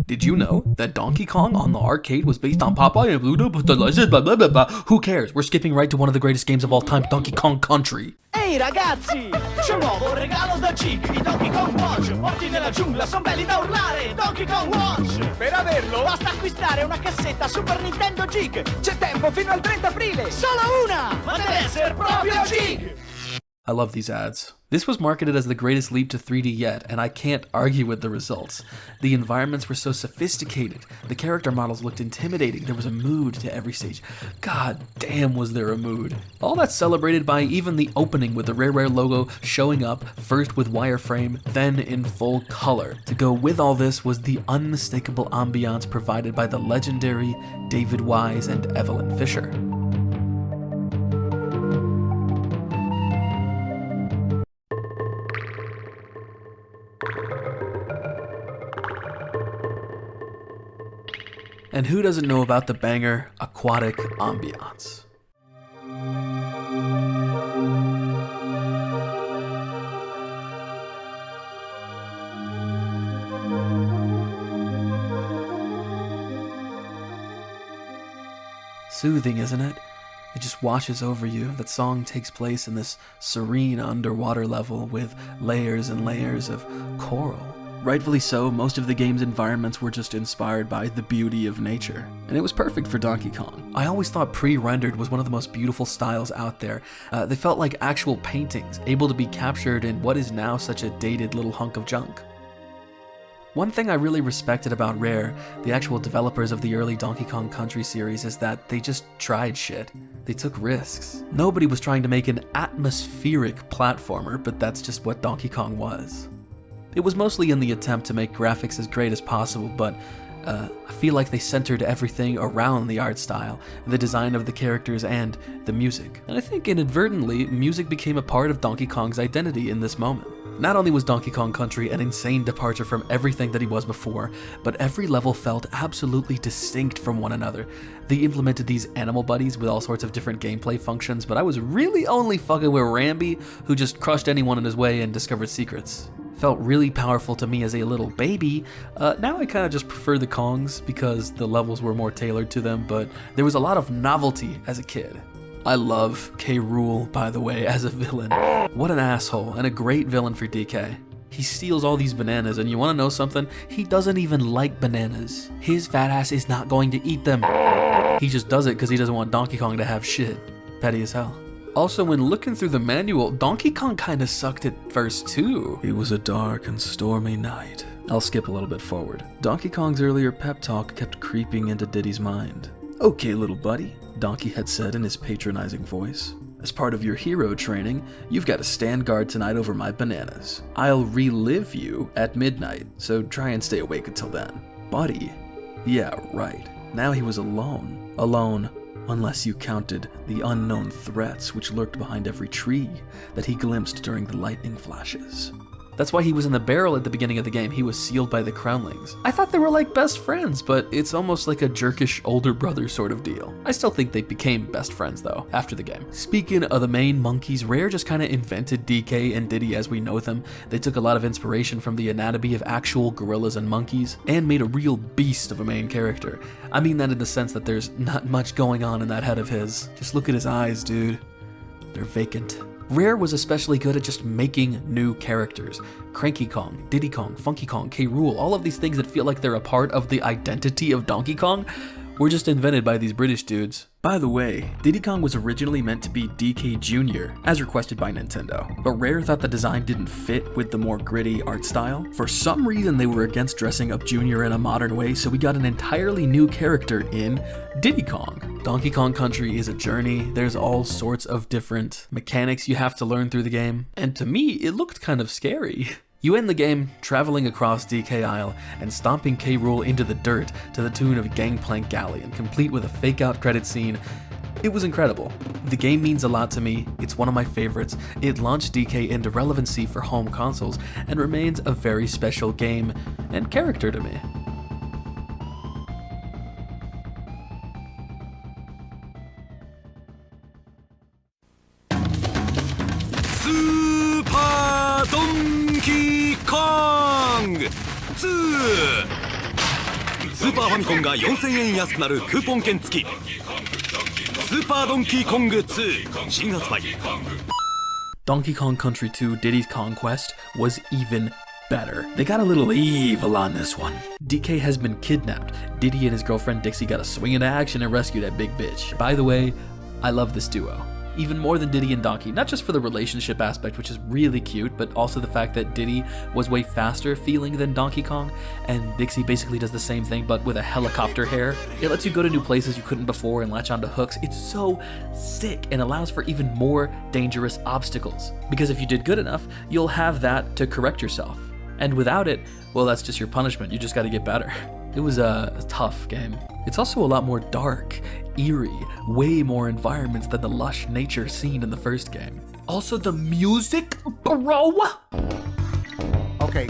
Did you know that Donkey Kong on the arcade was based on Popeye and Bluto, but the legend, blah blah blah blah. Who cares? We're skipping right to one of the greatest games of all time, Donkey Kong Country. Ehi ragazzi, c'è un nuovo regalo da Chic, i Donkey Kong Watch, morti nella giungla, son belli da urlare, Donkey Kong Watch! Per averlo basta acquistare una cassetta Super Nintendo Chic, c'è tempo fino al 30 aprile, solo una, ma deve essere proprio Chic! I love these ads. This was marketed as the greatest leap to 3D yet, and I can't argue with the results. The environments were so sophisticated, the character models looked intimidating, there was a mood to every stage. God damn was there a mood. All that's celebrated by even the opening with the Rare logo showing up, first with wireframe, then in full color. To go with all this was the unmistakable ambiance provided by the legendary David Wise and Evelyn Fisher. And who doesn't know about the banger aquatic ambiance? Soothing, isn't it? It just washes over you. That song takes place in this serene underwater level with layers and layers of coral. Rightfully so, most of the game's environments were just inspired by the beauty of nature, and it was perfect for Donkey Kong. I always thought pre-rendered was one of the most beautiful styles out there. They felt like actual paintings, able to be captured in what is now such a dated little hunk of junk. One thing I really respected about Rare, the actual developers of the early Donkey Kong Country series, is that they just tried shit. They took risks. Nobody was trying to make an atmospheric platformer, but that's just what Donkey Kong was. It was mostly in the attempt to make graphics as great as possible, but I feel like they centered everything around the art style, the design of the characters, and the music. And I think inadvertently, music became a part of Donkey Kong's identity in this moment. Not only was Donkey Kong Country an insane departure from everything that he was before, but every level felt absolutely distinct from one another. They implemented these animal buddies with all sorts of different gameplay functions, but I was really only fucking with Rambi, who just crushed anyone in his way and discovered secrets. Felt really powerful to me as a little baby. Now I kind of just prefer the Kongs because the levels were more tailored to them, but there was a lot of novelty as a kid. I love K. Rool, by the way, as a villain. What an asshole, and a great villain for DK. He steals all these bananas, and you wanna know something? He doesn't even like bananas. His fat ass is not going to eat them. He just does it because he doesn't want Donkey Kong to have shit. Petty as hell. Also, when looking through the manual, Donkey Kong kinda sucked at first too. It was a dark and stormy night. I'll skip a little bit forward. Donkey Kong's earlier pep talk kept creeping into Diddy's mind. "Okay, little buddy," Donkey had said in his patronizing voice. "As part of your hero training, you've got to stand guard tonight over my bananas. I'll relive you at midnight, so try and stay awake until then." Buddy? Yeah, right. Now he was alone. Alone, unless you counted the unknown threats which lurked behind every tree that he glimpsed during the lightning flashes. That's why he was in the barrel at the beginning of the game. He was sealed by the Crownlings. I thought they were like best friends, but it's almost like a jerkish older brother sort of deal. I still think they became best friends though, after the game. Speaking of the main monkeys, Rare just kinda invented DK and Diddy as we know them. They took a lot of inspiration from the anatomy of actual gorillas and monkeys, and made a real beast of a main character. I mean that in the sense that there's not much going on in that head of his. Just look at his eyes, dude. They're vacant. Rare was especially good at just making new characters. Cranky Kong, Diddy Kong, Funky Kong, K. Rool, all of these things that feel like they're a part of the identity of Donkey Kong were just invented by these British dudes. By the way, Diddy Kong was originally meant to be DK Jr., as requested by Nintendo, but Rare thought the design didn't fit with the more gritty art style. For some reason, they were against dressing up Jr. in a modern way, so we got an entirely new character in Diddy Kong. Donkey Kong Country is a journey. There's all sorts of different mechanics you have to learn through the game, and to me, it looked kind of scary. You end the game traveling across DK Isle and stomping K. Rool into the dirt to the tune of Gangplank Galleon, complete with a fake-out credit scene. It was incredible. The game means a lot to me, it's one of my favorites, it launched DK into relevancy for home consoles, and remains a very special game and character to me. Super ツースーパーファミコンが4000円安くなるクーポン券付きスーパードンキーコング2新発売 Donkey Kong Country 2 Diddy's Conquest was even better. They got a little evil on this one. DK has been kidnapped. Diddy and his girlfriend Dixie got to swing into action and rescue that big bitch. By the way, I love this duo. Even more than Diddy and Donkey, not just for the relationship aspect, which is really cute, but also the fact that Diddy was way faster feeling than Donkey Kong, and Dixie basically does the same thing but with a helicopter hair. It lets you go to new places you couldn't before and latch onto hooks. It's so sick and allows for even more dangerous obstacles. Because if you did good enough, you'll have that to correct yourself. And without it, well, that's just your punishment. You just gotta get better. It was a tough game. It's also a lot more dark, eerie, way more environments than the lush nature seen in the first game. Also, the music, bro! Okay.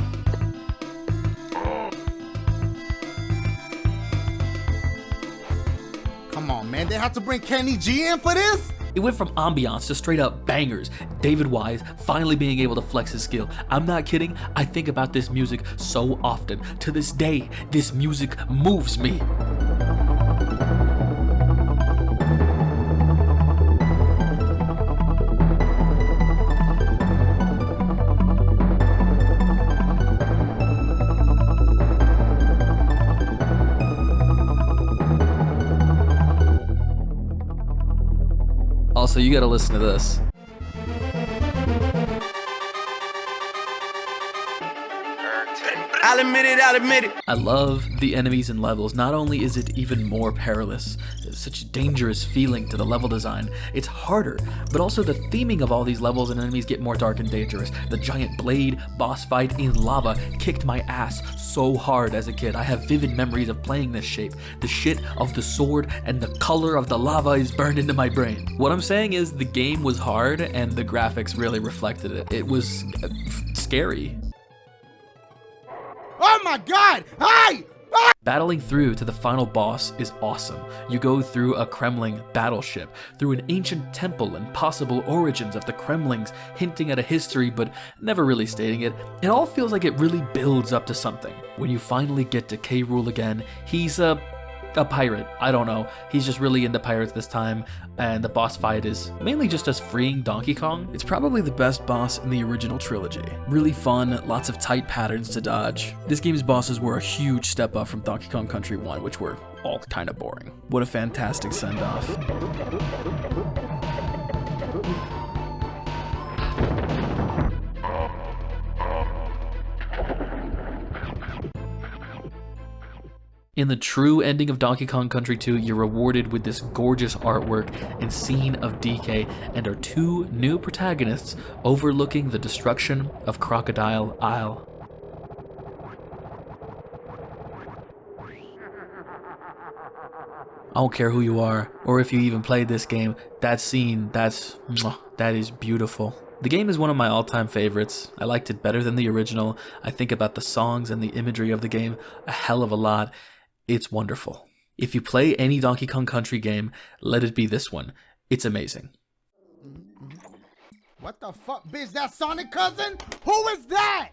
Come on, man. They have to bring Kenny G in for this? It went from ambiance to straight up bangers. David Wise finally being able to flex his skill. I'm not kidding, I think about this music so often. To this day, this music moves me. Also, you gotta listen to this. I'll admit it. I love the enemies and levels. Not only is it even more perilous, it's such a dangerous feeling to the level design, it's harder, but also the theming of all these levels and enemies get more dark and dangerous. The giant blade boss fight in lava kicked my ass so hard as a kid. I have vivid memories of playing this shape. The shit of the sword and the color of the lava is burned into my brain. What I'm saying is the game was hard and the graphics really reflected it. It was scary. Oh my god! Hey! Battling through to the final boss is awesome. You go through a Kremling battleship, through an ancient temple and possible origins of the Kremlings, hinting at a history but never really stating it. It all feels like it really builds up to something. When you finally get to K. Rool again, he's a pirate. I don't know. He's just really into pirates this time, and the boss fight is mainly just us freeing Donkey Kong. It's probably the best boss in the original trilogy. Really fun, lots of tight patterns to dodge. This game's bosses were a huge step up from Donkey Kong Country 1, which were all kind of boring. What a fantastic send-off. In the true ending of Donkey Kong Country 2, you're rewarded with this gorgeous artwork and scene of DK and our two new protagonists overlooking the destruction of Crocodile Isle. I don't care who you are, or if you even played this game, that scene, that is beautiful. The game is one of my all-time favorites. I liked it better than the original. I think about the songs and the imagery of the game a hell of a lot. It's wonderful. If you play any Donkey Kong Country game, let it be this one. It's amazing. What the fuck, bitch? That Sonic cousin? Who is that?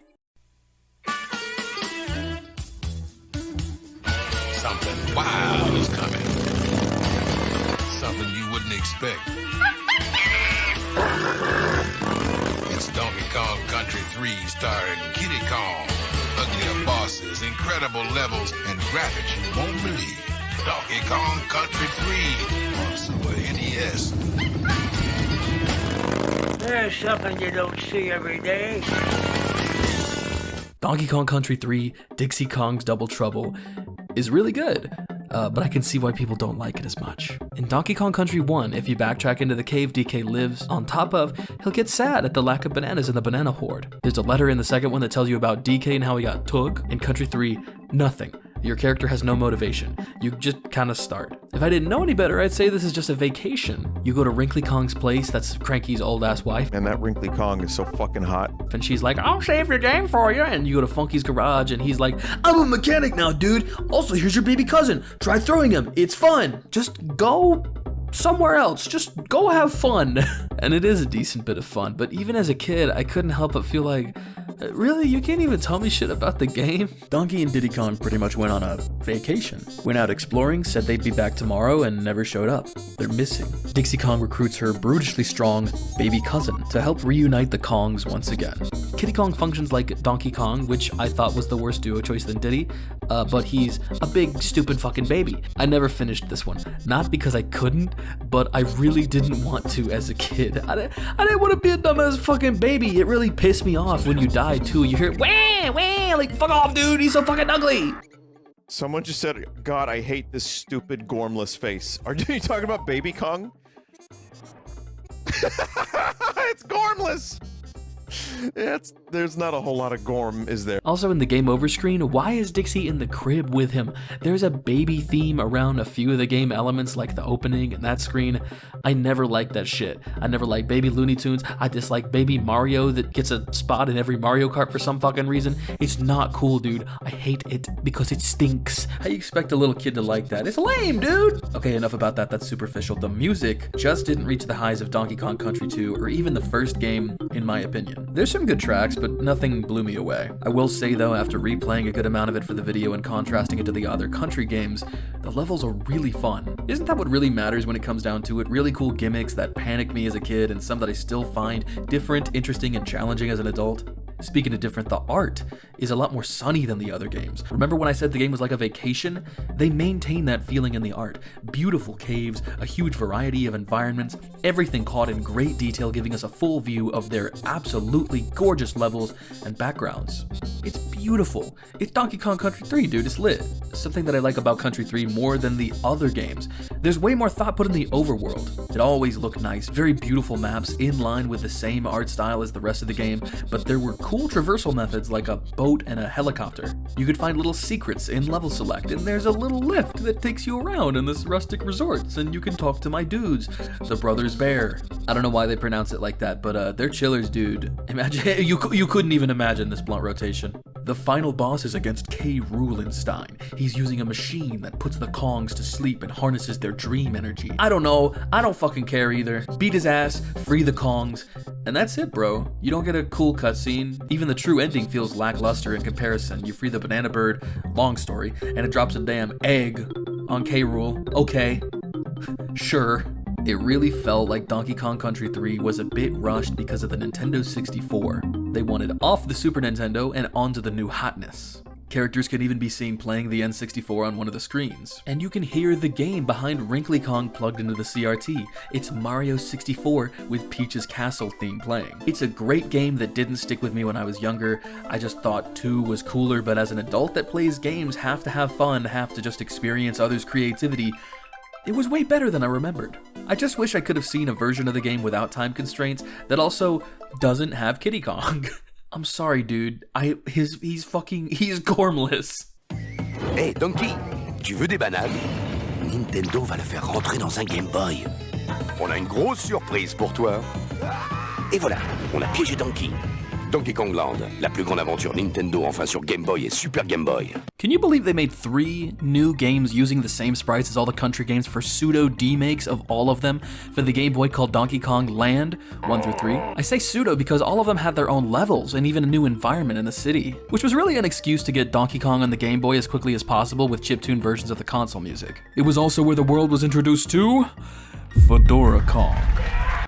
Something wild is coming. Something you wouldn't expect. It's Donkey Kong Country 3 starring Kiddy Kong. Uglier bosses, incredible levels, and graphics you won't believe. Donkey Kong Country 3 on Super NES. There's something you don't see every day. Donkey Kong Country 3, Dixie Kong's Double Trouble is really good, but I can see why people don't like it as much. In Donkey Kong Country 1, if you backtrack into the cave DK lives on top of, he'll get sad at the lack of bananas in the banana horde. There's a letter in the second one that tells you about DK and how he got took. In Country 3, nothing. Your character has no motivation. You just kind of start. If I didn't know any better, I'd say this is just a vacation. You go to Wrinkly Kong's place, that's Cranky's old-ass wife. And that Wrinkly Kong is so fucking hot. And she's like, I'll save your game for you. And you go to Funky's garage, and he's like, I'm a mechanic now, dude. Also, here's your baby cousin. Try throwing him. It's fun. Just go somewhere else. Just go have fun. And it is a decent bit of fun, but even as a kid, I couldn't help but feel like, really, you can't even tell me shit about the game? Donkey and Diddy Kong pretty much went on a vacation. Went out exploring, said they'd be back tomorrow, and never showed up. They're missing. Dixie Kong recruits her brutishly strong baby cousin to help reunite the Kongs once again. Kiddy Kong functions like Donkey Kong, which I thought was the worse duo choice than Diddy, but he's a big, stupid fucking baby. I never finished this one. Not because I couldn't, but I really didn't want to as a kid. I didn't want to be a dumbass fucking baby. It really pissed me off when you die too. You hear wah, wah, like fuck off, dude. He's so fucking ugly. Someone just said, God, I hate this stupid gormless face. Are you talking about Baby Kong? It's gormless. There's not a whole lot of gorm, is there? Also in the game over screen, why is Dixie in the crib with him? There's a baby theme around a few of the game elements like the opening and that screen. I never liked that shit. I never liked baby Looney Tunes. I dislike baby Mario that gets a spot in every Mario Kart for some fucking reason. It's not cool, dude. I hate it because it stinks. How you expect a little kid to like that? It's lame, dude! Okay, enough about that. That's superficial. The music just didn't reach the highs of Donkey Kong Country 2 or even the first game, in my opinion. There's some good tracks, but nothing blew me away. I will say though, after replaying a good amount of it for the video and contrasting it to the other country games, the levels are really fun. Isn't that what really matters when it comes down to it? Really cool gimmicks that panicked me as a kid and some that I still find different, interesting, and challenging as an adult. Speaking of different, the art is a lot more sunny than the other games. Remember when I said the game was like a vacation? They maintain that feeling in the art. Beautiful caves, a huge variety of environments, everything caught in great detail, giving us a full view of their absolutely gorgeous levels and backgrounds. It's beautiful. It's Donkey Kong Country 3, dude. It's lit. Something that I like about Country 3 more than the other games. There's way more thought put in the overworld. It always looked nice. Very beautiful maps in line with the same art style as the rest of the game, but there were cool traversal methods like a boat and a helicopter. You could find little secrets in level select, and there's a little lift that takes you around in this rustic resorts, and you can talk to my dudes, the Brothers Bear. I don't know why they pronounce it like that, but they're chillers, dude. Imagine, you couldn't even imagine this blunt rotation. The final boss is against K. Rulenstein. He's using a machine that puts the Kongs to sleep and harnesses their dream energy. I don't know. I don't fucking care either. Beat his ass, free the Kongs, and that's it, bro. You don't get a cool cutscene. Even the true ending feels lackluster in comparison. You free the banana bird, long story, and it drops a damn egg on K. Rool. Okay. Sure. It really felt like Donkey Kong Country 3 was a bit rushed because of the Nintendo 64. They wanted off the Super Nintendo and onto the new hotness. Characters can even be seen playing the N64 on one of the screens. And you can hear the game behind Wrinkly Kong plugged into the CRT. It's Mario 64 with Peach's Castle theme playing. It's a great game that didn't stick with me when I was younger. I just thought 2 was cooler, but as an adult that plays games, have to have fun, have to just experience others' creativity, it was way better than I remembered. I just wish I could have seen a version of the game without time constraints that also doesn't have Kiddy Kong. I'm sorry, dude. He's gormless. Hey, Donkey, tu veux des bananes? Nintendo va le faire rentrer dans un Game Boy. On a une grosse surprise pour toi. Et voilà, on a piégé Donkey. Donkey Kong Land, la plus grande aventure Nintendo enfin sur Game Boy et Super Game Boy. Can you believe they made 3 new games using the same sprites as all the country games for pseudo demakes of all of them for the Game Boy called Donkey Kong Land 1 through 3? I say pseudo because all of them had their own levels and even a new environment in the city, which was really an excuse to get Donkey Kong on the Game Boy as quickly as possible with chiptune versions of the console music. It was also where the world was introduced to Fedora Kong.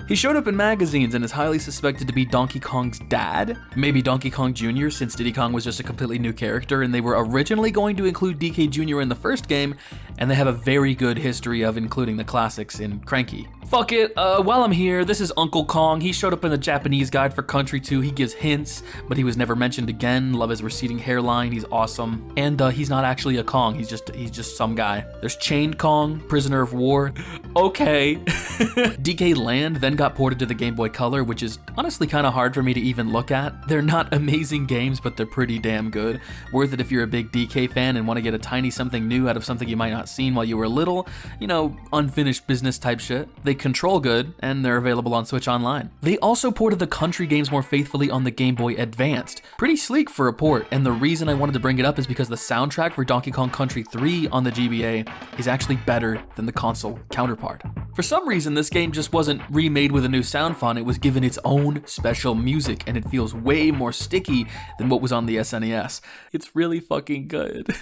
He showed up in magazines and is highly suspected to be Donkey Kong's dad, maybe Donkey Kong Jr. since Diddy Kong was just a completely new character and they were originally going to include DK Jr. in the first game, and they have a very good history of including the classics in Cranky. Fuck it, while I'm here, this is Uncle Kong. He showed up in the Japanese guide for Country 2. He gives hints, but he was never mentioned again. Love his receding hairline, he's awesome. And he's not actually a Kong, he's just some guy. There's Chained Kong, Prisoner of War. Okay. DK Land then got ported to the Game Boy Color, which is honestly kind of hard for me to even look at. They're not amazing games, but they're pretty damn good. Worth it if you're a big DK fan and want to get a tiny something new out of something you might not seen while you were little. You know, unfinished business type shit. They control good, and they're available on Switch Online. They also ported the country games more faithfully on the Game Boy Advanced. Pretty sleek for a port, and the reason I wanted to bring it up is because the soundtrack for Donkey Kong Country 3 on the GBA is actually better than the console counterpart. For some reason, this game just wasn't remade with a new sound font, it was given its own special music, and it feels way more sticky than what was on the SNES. It's really fucking good.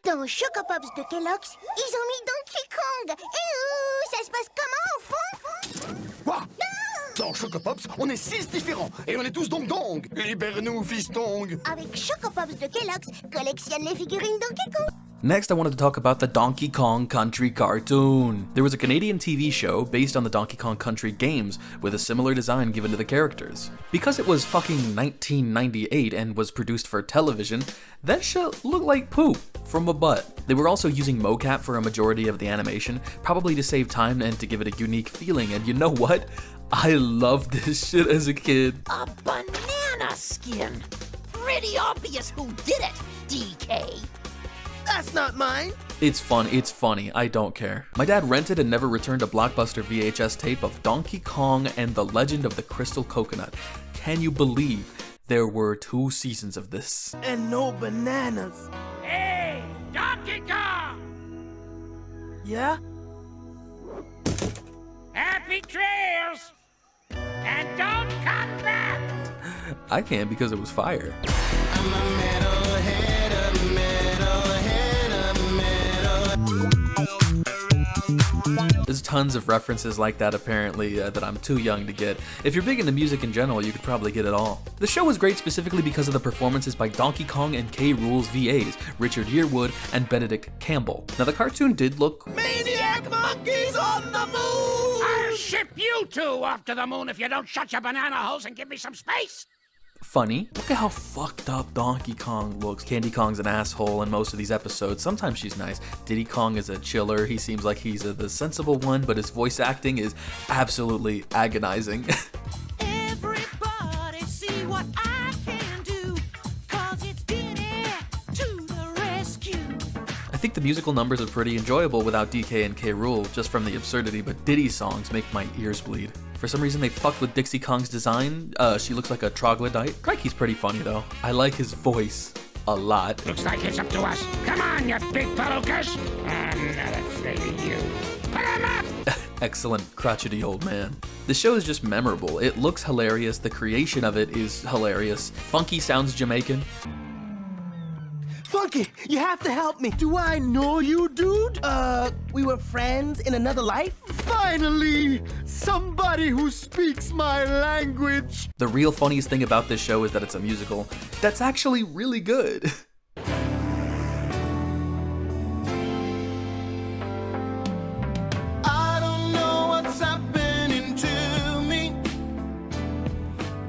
Dans Choco Pops de Kellogg's, ils ont mis Donkey Kong. Et ça se passe comment au fond? Quoi? Dans Choco Pops, on est 6 différents et on est tous Dong. Libère-nous, fiston. Avec Choco Pops de Kellogg's, collectionne les figurines Donkey Kong. Next, I wanted to talk about the Donkey Kong Country cartoon. There was a Canadian TV show based on the Donkey Kong Country games with a similar design given to the characters. Because it was fucking 1998 and was produced for television, that shit looked like poop from a butt. They were also using mocap for a majority of the animation, probably to save time and to give it a unique feeling, and you know what? I loved this shit as a kid. A banana skin. Pretty obvious who did it, DK. That's not mine. It's funny, I don't care. My dad rented and never returned a Blockbuster VHS tape of Donkey Kong and the Legend of the Crystal Coconut. Can you believe there were 2 seasons of this? And no bananas. Hey, Donkey Kong! Yeah? Happy trails! And don't come back! I can't because it was fire. There's tons of references like that apparently that I'm too young to get. If you're big into music in general, you could probably get it all. The show was great specifically because of the performances by Donkey Kong and K. Rool's VAs, Richard Yearwood and Benedict Campbell. Now the cartoon did look... Maniac monkeys on the moon! I'll ship you 2 off to the moon if you don't shut your banana holes and give me some space! Funny. Look at how fucked up Donkey Kong looks. Candy Kong's an asshole in most of these episodes. Sometimes she's nice. Diddy Kong is a chiller. He seems like he's the sensible one, but his voice acting is absolutely agonizing. Everybody see what I can do, 'cause it's Diddy to the rescue. I think the musical numbers are pretty enjoyable without DK and K. Rool, just from the absurdity, but Diddy's songs make my ears bleed. For some reason, they fucked with Dixie Kong's design. She looks like a troglodyte. Crikey's pretty funny, though. I like his voice a lot. Looks like it's up to us. Come on, you big palookas! I'm not afraid of you. Put 'em up! Excellent crotchety old man. The show is just memorable. It looks hilarious. The creation of it is hilarious. Funky sounds Jamaican. Funky, you have to help me. Do I know you, dude? We were friends in another life? Finally! Somebody who speaks my language! The real funniest thing about this show is that it's a musical that's actually really good. I don't know what's happening to me.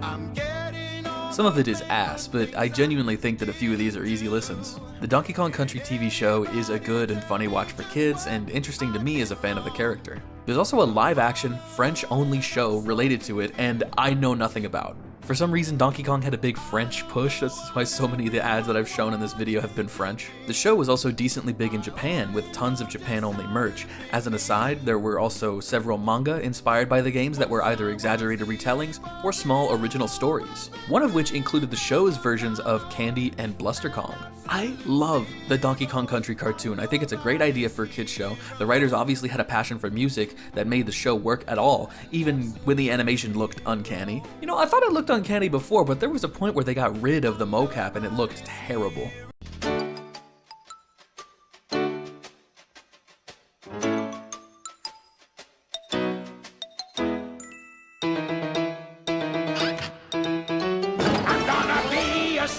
I'm getting on. Some of it is ass, but I genuinely think that a few of these are easy listens. The Donkey Kong Country TV show is a good and funny watch for kids, and interesting to me as a fan of the character. There's also a live-action, French-only show related to it, and I know nothing about. For some reason, Donkey Kong had a big French push. That's why so many of the ads that I've shown in this video have been French. The show was also decently big in Japan, with tons of Japan-only merch. As an aside, there were also several manga inspired by the games that were either exaggerated retellings or small original stories, one of which included the show's versions of Candy and Bluster Kong. I love the Donkey Kong Country cartoon. I think it's a great idea for a kid's show. The writers obviously had a passion for music that made the show work at all, even when the animation looked uncanny. You know, I thought it looked uncanny before, but there was a point where they got rid of the mocap and it looked terrible.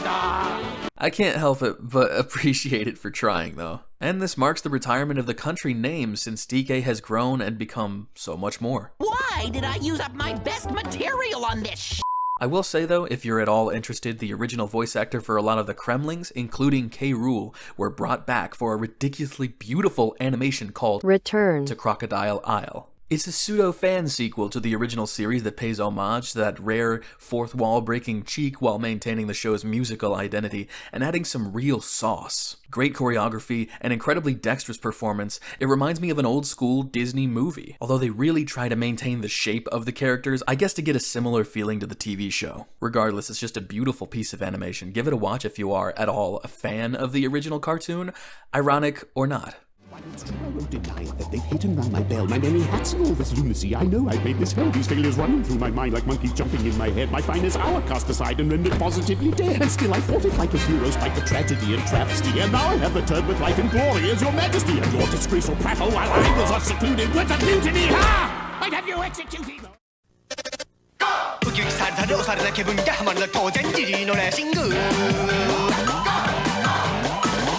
star. I can't help it but appreciate it for trying, though. And this marks the retirement of the country name since DK has grown and become so much more. Why did I use up my best material on this I will say though, if you're at all interested, the original voice actor for a lot of the Kremlings, including K. Rool, were brought back for a ridiculously beautiful animation called Return to Crocodile Isle. It's a pseudo-fan sequel to the original series that pays homage to that rare fourth-wall-breaking cheek while maintaining the show's musical identity and adding some real sauce. Great choreography and incredibly dexterous performance, it reminds me of an old-school Disney movie. Although they really try to maintain the shape of the characters, I guess to get a similar feeling to the TV show. Regardless, it's just a beautiful piece of animation. Give it a watch if you are, at all, a fan of the original cartoon, ironic or not. It's true, I won't deny it, that they've hit and rung my bell. My many hats and all this lunacy. I know I've made this hell. These failures running through my mind like monkeys jumping in my head. My finest hour cast aside and rendered positively dead. And still I fought it like a hero, spite the tragedy and travesty. And now I have returned with light and glory as your majesty. And your disgraceful prattle while I was off secluded with a mutiny. Ha! I'd have you executed. ウキウキされたり押された気分がハマるの当然ジリーのレーシング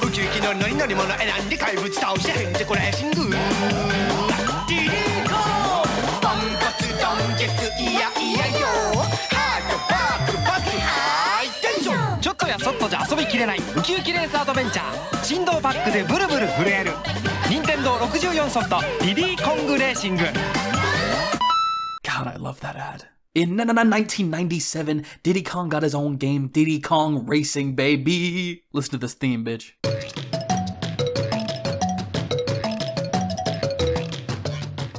ウキウキのノリノリもの選んで怪物倒してへんてこレーシングジリーコーポンコツドンケツいやいやよハートバックバックハイテンションちょっとやそっとじゃ遊びきれないウキウキレースアドベンチャー振動パックでブルブル震える任天堂64ソフトディディコングレーシング God, I love that ad. In 1997, Diddy Kong got his own game, Diddy Kong Racing, baby. Listen to this theme, bitch.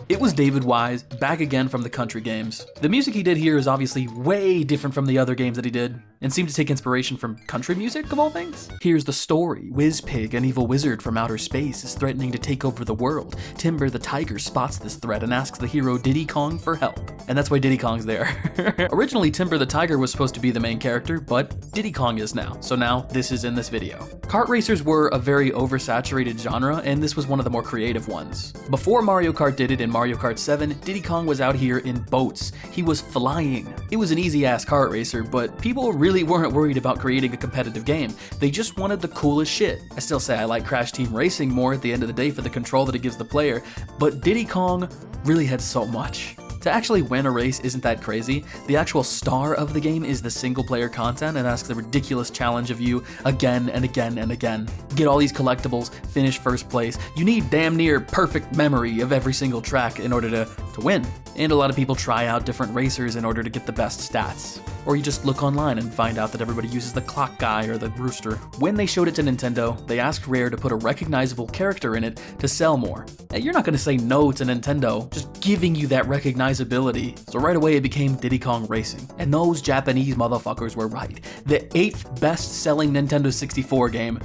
It was David Wise, back again from the country games. The music he did here is obviously way different from the other games that he did, and seemed to take inspiration from country music, of all things. Here's the story. Wizpig, an evil wizard from outer space, is threatening to take over the world. Timber the tiger spots this threat and asks the hero Diddy Kong for help. And that's why Diddy Kong's there. Originally, Timber the tiger was supposed to be the main character, but Diddy Kong is now. So now, this is in this video. Kart racers were a very oversaturated genre, and this was one of the more creative ones. Before Mario Kart did it in Mario Kart 7, Diddy Kong was out here in boats. He was flying. It was an easy-ass kart racer, but people really weren't worried about creating a competitive game. They just wanted the coolest shit. I still say I like Crash Team Racing more at the end of the day for the control that it gives the player, but Diddy Kong really had so much. To actually win a race isn't that crazy. The actual star of the game is the single-player content and asks a ridiculous challenge of you again and again and again. Get all these collectibles, finish first place. You need damn near perfect memory of every single track in order to win. And a lot of people try out different racers in order to get the best stats. Or you just look online and find out that everybody uses the clock guy or the rooster. When they showed it to Nintendo, they asked Rare to put a recognizable character in it to sell more. Hey, you're not gonna say no to Nintendo, just giving you that recognizability. So right away it became Diddy Kong Racing. And those Japanese motherfuckers were right. The 8th best-selling Nintendo 64 game.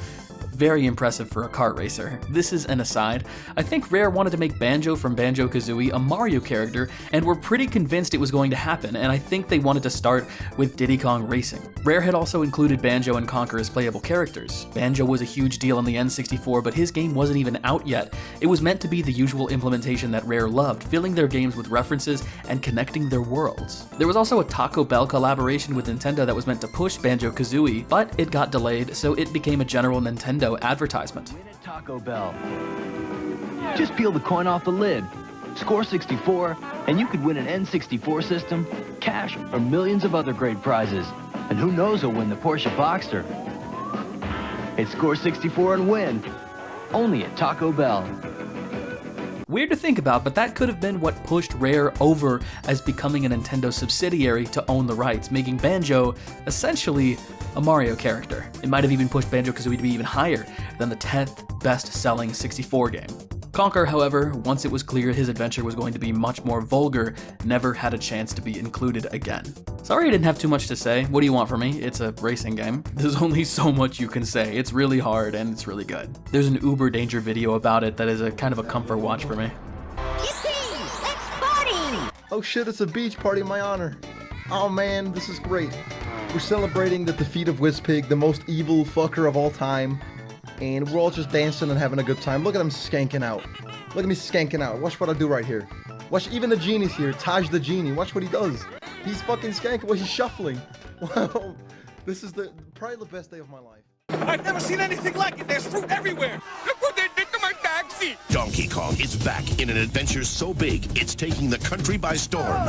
Very impressive for a kart racer. This is an aside. I think Rare wanted to make Banjo from Banjo-Kazooie a Mario character, and were pretty convinced it was going to happen, and I think they wanted to start with Diddy Kong Racing. Rare had also included Banjo and Conker as playable characters. Banjo was a huge deal on the N64, but his game wasn't even out yet. It was meant to be the usual implementation that Rare loved, filling their games with references and connecting their worlds. There was also a Taco Bell collaboration with Nintendo that was meant to push Banjo-Kazooie, but it got delayed, so it became a general Nintendo advertisement. Win at Taco Bell. Just peel the coin off the lid, score 64, and you could win an N64 system, cash, or millions of other great prizes. And who knows who'll win the Porsche Boxster. It's score 64 and win. Only at Taco Bell. Weird to think about, but that could have been what pushed Rare over as becoming a Nintendo subsidiary to own the rights, making Banjo essentially a Mario character. It might have even pushed Banjo-Kazooie to be even higher than the 10th best-selling 64 game. Conker, however, once it was clear his adventure was going to be much more vulgar, never had a chance to be included again. Sorry I didn't have too much to say. What do you want from me? It's a racing game. There's only so much you can say. It's really hard and it's really good. There's an Uber Danger video about it that is a kind of a comfort watch for me. Yippee! Let's party! Oh shit, it's a beach party in my honor. Oh man, this is great. We're celebrating the defeat of Wizpig, the most evil fucker of all time. And we're all just dancing and having a good time. Look at him skanking out. Look at me skanking out. Watch what I do right here. Watch, even the genie's here. Taj the genie. Watch what he does. He's fucking skanking. Well, he's shuffling. This is probably the best day of my life. I've never seen anything like it. There's fruit everywhere. Look what they did to my taxi. Donkey Kong is back in an adventure so big, it's taking the country by storm.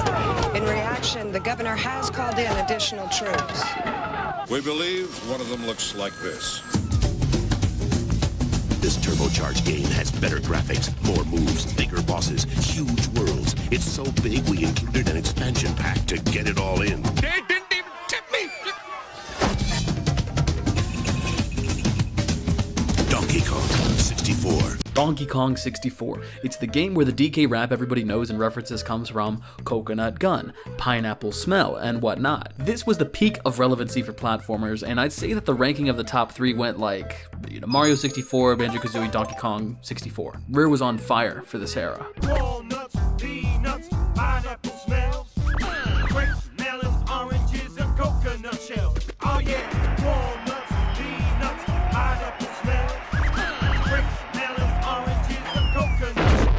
In reaction, the governor has called in additional troops. We believe one of them looks like this. This turbocharged game has better graphics, more moves, bigger bosses, huge worlds. It's so big we included an expansion pack to get it all in. They didn't even tip me. Donkey Kong 64. Donkey Kong 64. It's the game where the DK rap everybody knows and references comes from coconut gun, pineapple smell, and whatnot. This was the peak of relevancy for platformers, and I'd say that the ranking of the top 3 went like, Mario 64, Banjo-Kazooie, Donkey Kong 64. Rare was on fire for this era. Walnuts, peanuts, pineapple smells, grapes, melons, oranges, and coconut shells. Oh yeah, walnuts, peanuts, pineapple smells, grapes, melons, oranges, and coconut shells.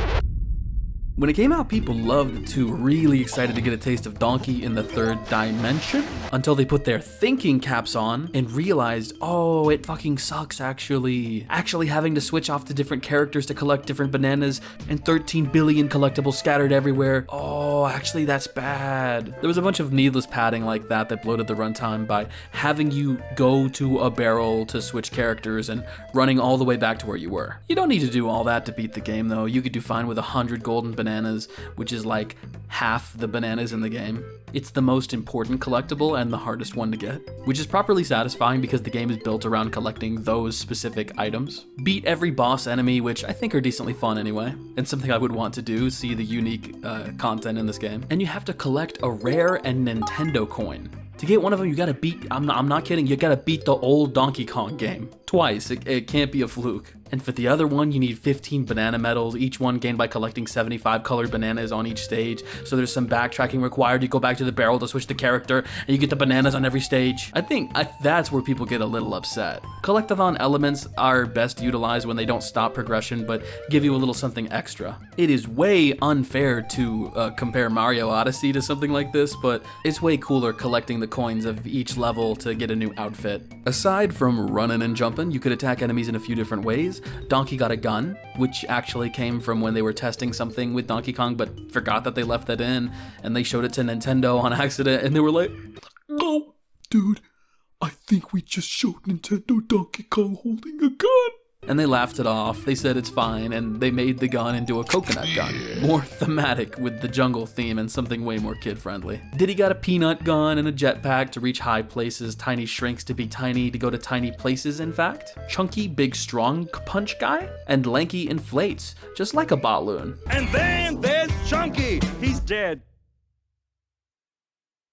When it came out, people loved it too, really excited to get a taste of Donkey in the 3rd dimension, until they put their thinking caps on and realized, oh, it fucking sucks actually. Actually having to switch off to different characters to collect different bananas and 13 billion collectibles scattered everywhere. Oh, actually that's bad. There was a bunch of needless padding like that bloated the runtime by having you go to a barrel to switch characters and running all the way back to where you were. You don't need to do all that to beat the game though. You could do fine with 100 golden bananas, which is like half the bananas in the game. It's the most important collectible and the hardest one to get, which is properly satisfying because the game is built around collecting those specific items. Beat every boss enemy, which I think are decently fun anyway, and something I would want to do, see the unique content in this game. And you have to collect a rare and Nintendo coin. To get one of them, you gotta beat, I'm not kidding, you gotta beat the old Donkey Kong game. Twice, it can't be a fluke. And for the other one, you need 15 banana medals, each one gained by collecting 75 colored bananas on each stage. So there's some backtracking required. You go back to the barrel to switch the character, and you get the bananas on every stage. I think that's where people get a little upset. Collectathon elements are best utilized when they don't stop progression, but give you a little something extra. It is way unfair to compare Mario Odyssey to something like this, but it's way cooler collecting the coins of each level to get a new outfit. Aside from running and jumping, you could attack enemies in a few different ways. Donkey got a gun, which actually came from when they were testing something with Donkey Kong, but forgot that they left that in, and they showed it to Nintendo on accident, and they were like, "Oh, dude, I think we just showed Nintendo Donkey Kong holding a gun." And they laughed it off. They said it's fine, and they made the gun into a coconut gun. More thematic with the jungle theme and something way more kid-friendly. Diddy got a peanut gun and a jetpack to reach high places. Tiny shrinks to be tiny to go to tiny places, in fact. Chunky, big, strong punch guy. And Lanky inflates, just like a balloon. And then there's Chunky. He's dead.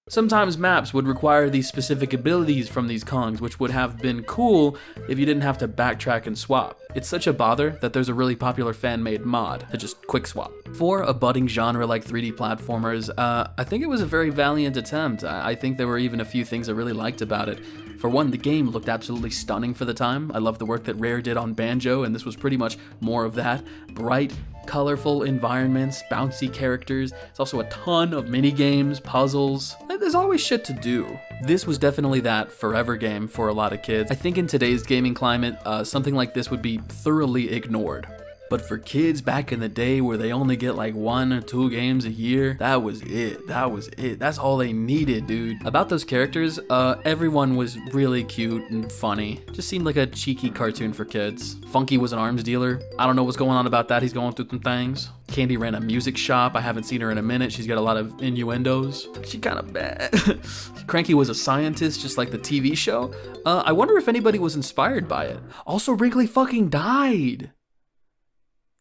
Sometimes maps would require these specific abilities from these Kongs, which would have been cool if you didn't have to backtrack and swap. It's such a bother that there's a really popular fan-made mod to just quick swap. For a budding genre like 3D platformers, I think it was a very valiant attempt. I think there were even a few things I really liked about it. For one, the game looked absolutely stunning for the time. I love the work that Rare did on Banjo, and this was pretty much more of that. Bright, colorful environments, bouncy characters. It's also a ton of mini games, puzzles. There's always shit to do. This was definitely that forever game for a lot of kids. I think in today's gaming climate, something like this would be thoroughly ignored. But for kids back in the day where they only get like 1 or 2 games a year, that was it. That's all they needed, dude. About those characters, everyone was really cute and funny. Just seemed like a cheeky cartoon for kids. Funky was an arms dealer. I don't know what's going on about that. He's going through some things. Candy ran a music shop. I haven't seen her in a minute. She's got a lot of innuendos. She kind of bad. Cranky was a scientist, just like the TV show. I wonder if anybody was inspired by it. Also, Wrigley fucking died.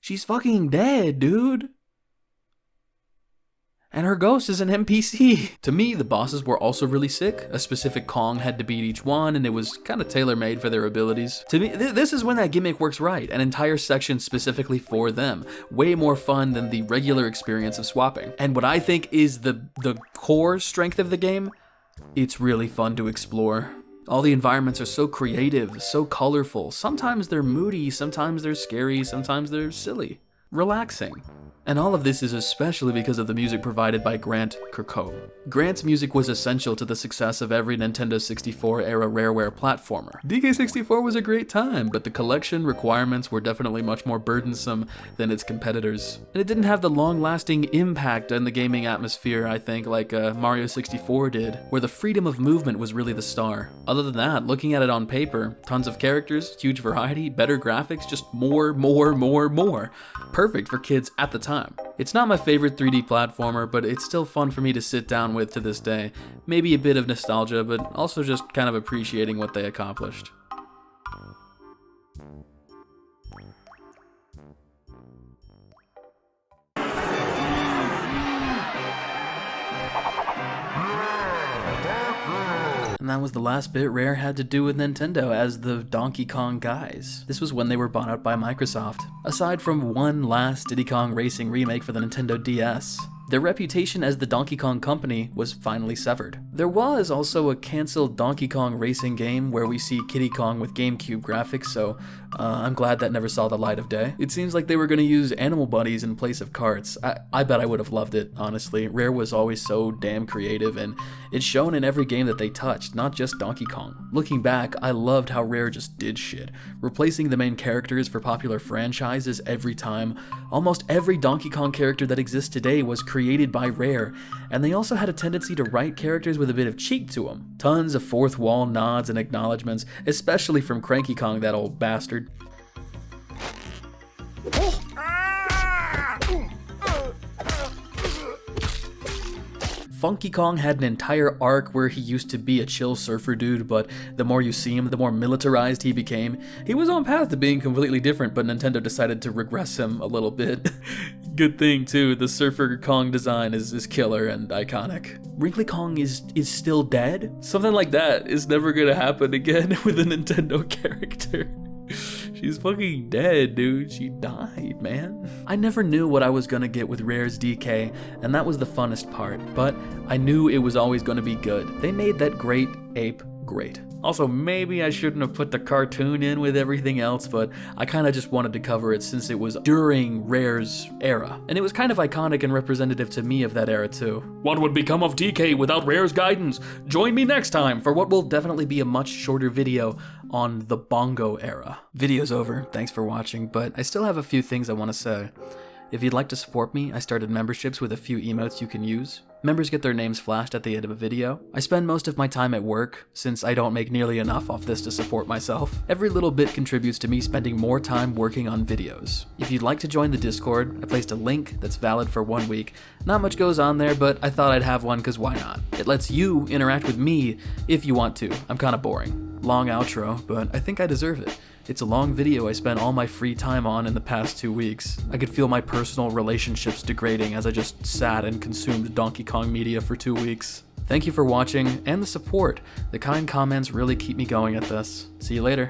She's fucking dead, dude. And her ghost is an NPC. To me, the bosses were also really sick. A specific Kong had to beat each one, and it was kind of tailor-made for their abilities. To me, this is when that gimmick works right. An entire section specifically for them. Way more fun than the regular experience of swapping. And what I think is the core strength of the game, it's really fun to explore. All the environments are so creative, so colorful. Sometimes they're moody, sometimes they're scary, sometimes they're silly. relaxing. And all of this is especially because of the music provided by Grant Kirkhope. Grant's music was essential to the success of every Nintendo 64 era Rareware platformer. DK64 was a great time, but the collection requirements were definitely much more burdensome than its competitors. And it didn't have the long-lasting impact on the gaming atmosphere, I think, like Mario 64 did, where the freedom of movement was really the star. Other than that, looking at it on paper, tons of characters, huge variety, better graphics, just more. Perfect for kids at the time. It's not my favorite 3D platformer, but it's still fun for me to sit down with to this day. Maybe a bit of nostalgia, but also just kind of appreciating what they accomplished. And that was the last bit Rare had to do with Nintendo as the Donkey Kong guys. This was when they were bought out by Microsoft. Aside from one last Diddy Kong Racing remake for the Nintendo DS, their reputation as the Donkey Kong company was finally severed. There was also a cancelled Donkey Kong Racing game where we see Kiddy Kong with GameCube graphics, so I'm glad that never saw the light of day. It seems like they were going to use animal buddies in place of carts. I bet I would have loved it, honestly. Rare was always so damn creative, and it's shown in every game that they touched, not just Donkey Kong. Looking back, I loved how Rare just did shit, replacing the main characters for popular franchises every time. Almost every Donkey Kong character that exists today was created by Rare, and they also had a tendency to write characters with a bit of cheek to them. Tons of fourth wall nods and acknowledgements, especially from Cranky Kong, that old bastard. Funky Kong had an entire arc where he used to be a chill surfer dude, but the more you see him, the more militarized he became. He was on path to being completely different, but Nintendo decided to regress him a little bit. Good thing too, the Surfer Kong design is killer and iconic. Wrinkly Kong is still dead? Something like that is never gonna happen again with a Nintendo character. She's fucking dead, dude. She died, man. I never knew what I was gonna get with Rare's DK, and that was the funnest part, but I knew it was always gonna be good. They made that great ape great. Also, maybe I shouldn't have put the cartoon in with everything else, but I kinda just wanted to cover it since it was during Rare's era. And it was kind of iconic and representative to me of that era too. What would become of DK without Rare's guidance? Join me next time for what will definitely be a much shorter video on the Bongo era. Video's over, thanks for watching, but I still have a few things I want to say. If you'd like to support me, I started memberships with a few emotes you can use. Members get their names flashed at the end of a video. I spend most of my time at work, since I don't make nearly enough off this to support myself. Every little bit contributes to me spending more time working on videos. If you'd like to join the Discord, I placed a link that's valid for 1 week. Not much goes on there, but I thought I'd have one cause why not? It lets you interact with me if you want to. I'm kinda boring. Long outro, but I think I deserve it. It's a long video I spent all my free time on in the past 2 weeks. I could feel my personal relationships degrading as I just sat and consumed Donkey Kong media for 2 weeks. Thank you for watching, and the support. The kind comments really keep me going at this. See you later.